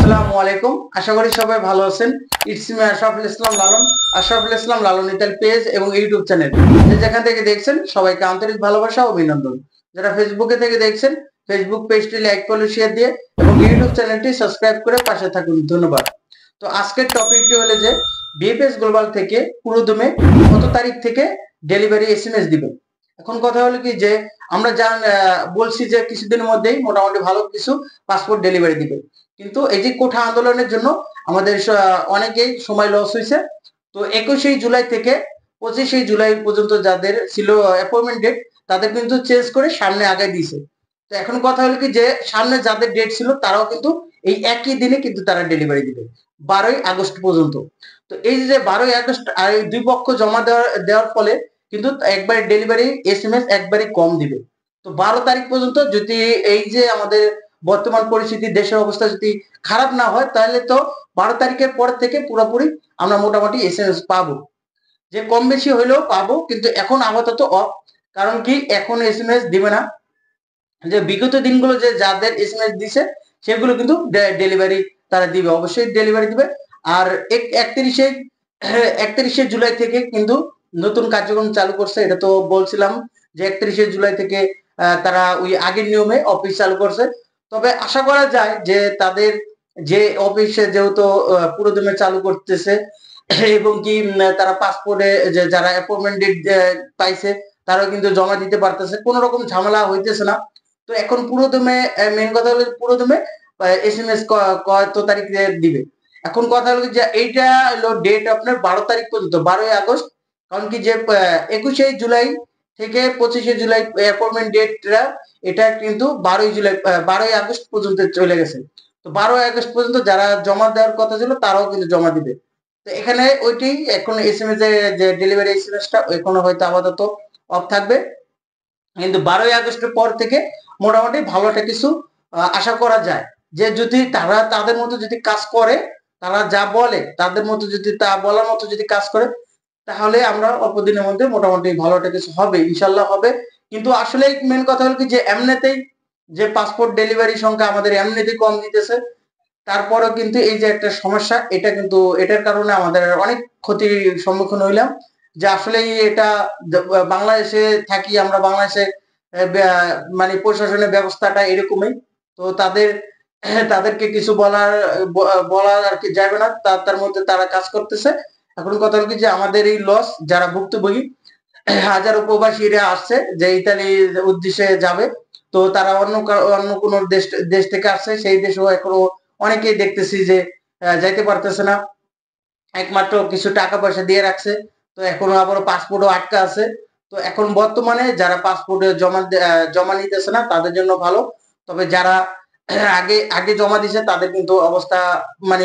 আসসালামু আলাইকুম। আশা করি সবাই ভালো আছেন। It's me Ashraful Islam Lalon. Ashraful Islam Lalon Ital page এবং ইউটিউব চ্যানেল যে যেখান থেকে দেখছেন সবাইকে আন্তরিক ভালোবাসা ও অভিনন্দন। যারা ফেসবুকে থেকে দেখছেন ফেসবুক পেজটি লাইক ফলো শেয়ার দিয়ে এবং ইউটিউব চ্যানেলটি সাবস্ক্রাইব করে পাশে থাকুন। ধন্যবাদ। তো আজকের টপিকটি হলো যে বিএফএস গ্লোবাল থেকে পুরোদমে কত তারিখ থেকে ডেলিভারি এসএমএস দিবে। এখন কথা হলো কি যে আমরা বলছি যে কিছুদিনের মধ্যেই মোটামুটি ভালো কিছু পাসপোর্ট ডেলিভারি দিবে, কিন্তু এই যে কোঠা আন্দোলনের জন্য আমাদের অনেকেই সময় লস হয়েছে। তো 21শে জুলাই থেকে 25শে জুলাই পর্যন্ত যাদের ছিল অ্যাপয়েন্টমেন্ট ডেট তাদের কিন্তু চেঞ্জ করে সামনে আগায় দিয়েছে। তো এখন কথা হলো কি যে সামনে যাদের ডেট ছিল তারাও কিন্তু এই একই দিনে কিন্তু তারা ডেলিভারি দিবে 12ই আগস্ট পর্যন্ত। তো এই যে 12ই আগস্ট আর এই দুই পক্ষ জমা দেওয়ার ফলে কিন্তু একবারে ডেলিভারি এসএমএস একবারে কম দিবে। তো 12 তারিখ পর্যন্ত যদি এই যে আমাদের বর্তমান পরিস্থিতি দেশের অবস্থা যদি খারাপ না হয় তাহলে তো 12 তারিখের পর থেকে পুরোপুরি আমরা মোটামুটি এসএমএস পাবো, যে কম বেশি হইলেও পাবো, কিন্তু এখন আপাতত অফ। কারণ কি এখন এসএমএস দিবে না, যে বিগত দিনগুলো যে যাদের এসএমএস দিছে সেগুলো কিন্তু ডেলিভারি তারা দিবে, অবশ্যই ডেলিভারি দিবে। আর 31শে জুলাই থেকে কিন্তু নতুন কার্যক্রম চালু করছে, এটা তো বলছিলাম যে 31শে জুলাই থেকে তারা ওই আগের নিয়মে অফিস চালু করছে। তবে আশা করা যায় যে তাদের যে অফিসে যেহেতু পুরোদমে চালু করতেছে এবং কি তারা পাসপোর্টে যে যারা অ্যাপয়েন্টমেন্ট ডেট পাইছে তারাও কিন্তু জমা দিতে পারতেছে, কোনো রকম ঝামেলা হইতেছে না। তো এখন পুরোদমে মেন কথা হলো পুরোদমে এসএমএস কত তারিখে দিবে। এখন কথা হলো যে এইটা হলো ডেট আপনার 12 তারিখ পর্যন্ত, 12ই আগস্ট। কারণ কি যে 21শে জুলাই থেকে 25শে জুলাই অ্যাপয়েন্টমেন্ট ডেটটা এটা কিন্তু 12ই জুলাই 12ই আগস্ট পর্যন্ত চলে গেছে। তো 12ই আগস্ট পর্যন্ত যারা জমা দেওয়ার কথা ছিল তারাও কিন্তু জমা দিবে। তো এখানে ওইটাই এখন এসএমএস এর যে ডেলিভারি এসএমএসটা এখনো হয়তো আপাতত অফ থাকবে, কিন্তু 12ই আগস্টের পর থেকে মোটামুটি ভালো একটা কিছু আশা করা যায়। যে যদি তারা তাদের মতো যদি কাজ করে, তারা যা বলে তাদের মতো যদি তা বলার মতো যদি কাজ করে, তাহলে আমরা অল্প দিনের মধ্যে মোটামুটি ভালো একটা কিছু হবে, ইনশাল্লাহ হবে। কিন্তু আসলে মেন কথা হলো কি যে এমনিতেই যে পাসপোর্ট ডেলিভারি সংখ্যা আমাদের এমনিতেই কম দিতেছে, তারপরেও কিন্তু এই যে একটা সমস্যা, এটা কিন্তু এটার কারণে আমাদের অনেক ক্ষতির সম্মুখীন হইলাম। যে আসলে এটা বাংলাদেশে থাকি আমরা, বাংলাদেশে মানে প্রশাসনের ব্যবস্থাটা এরকমই। তো তাদেরকে কিছু বলার আর কি যাবে না, তার মধ্যে তারা কাজ করতেছে। এখন কথা হলো কি যে আমাদের এই লস যারা ভুক্তভোগী হাজারো প্রবাসীরা আসছে যে ইতালির উদ্দেশ্যে যাবে, তো তারা অন্য কোন দেশ থেকে আসছে, সেই দেশেও এখনো অনেকেই দেখতেছি যে যাইতে পারতেছে না, একমাত্র কিছু টাকা পয়সা দিয়ে রাখছে। তো এখনো আবার পাসপোর্টও আটকা আছে। তো এখন বর্তমানে যারা পাসপোর্টে জমা নিতেছে না তাদের জন্য ভালো। তবে যারা আগে আগে জমা দিছে তাদের কিন্তু অবস্থা মানে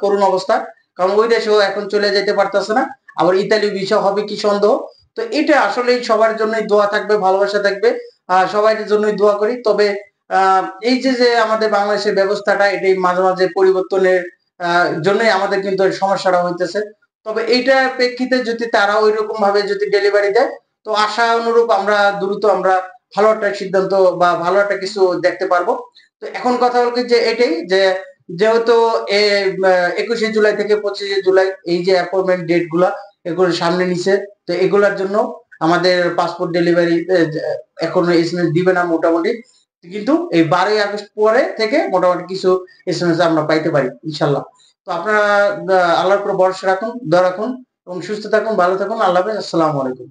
করুণ অবস্থা। কারণ ওই দেশেও এখন চলে যেতে পারতেছে না, আবার ইতালি ভিসা হবে কি সন্দেহ। তো এটা আসলে সবার জন্যই দোয়া থাকবে, ভালোবাসা থাকবে, সবার জন্যই দোয়া করি। তবে এই যে আমাদের বাংলাদেশের ব্যবস্থাটা এটাই মাঝে মাঝে পরিবর্তনের জন্যই আমাদের কিন্তু এই সমস্যাটা হইতেছে। তবে এইটার প্রেক্ষিতে যদি তারা ওইরকম ভাবে যদি ডেলিভারি দেয়, তো আশা অনুরূপ আমরা দ্রুত আমরা ভালো একটা সিদ্ধান্ত বা ভালো একটা কিছু দেখতে পারবো। তো এখন কথা হলো কি যে এটাই যে যেহেতু 21শে জুলাই থেকে 25শে জুলাই এই যে অ্যাপয়েন্টমেন্ট ডেট গুলা এগুলো সামনে নিছে, তো এগুলার জন্য আমাদের পাসপোর্ট ডেলিভারি এখন এসএমএস দিবে না মোটামুটি, কিন্তু এই 12ই আগস্ট পরে থেকে মোটামুটি কিছু এসএমএস আমরা পাইতে পারি ইনশাল্লাহ। তো আপনারা আল্লাহর উপর ভরসা রাখুন, দোয়া রাখুন এবং সুস্থ থাকুন, ভালো থাকুন। আল্লাহ হাফেজ। আসসালামু আলাইকুম।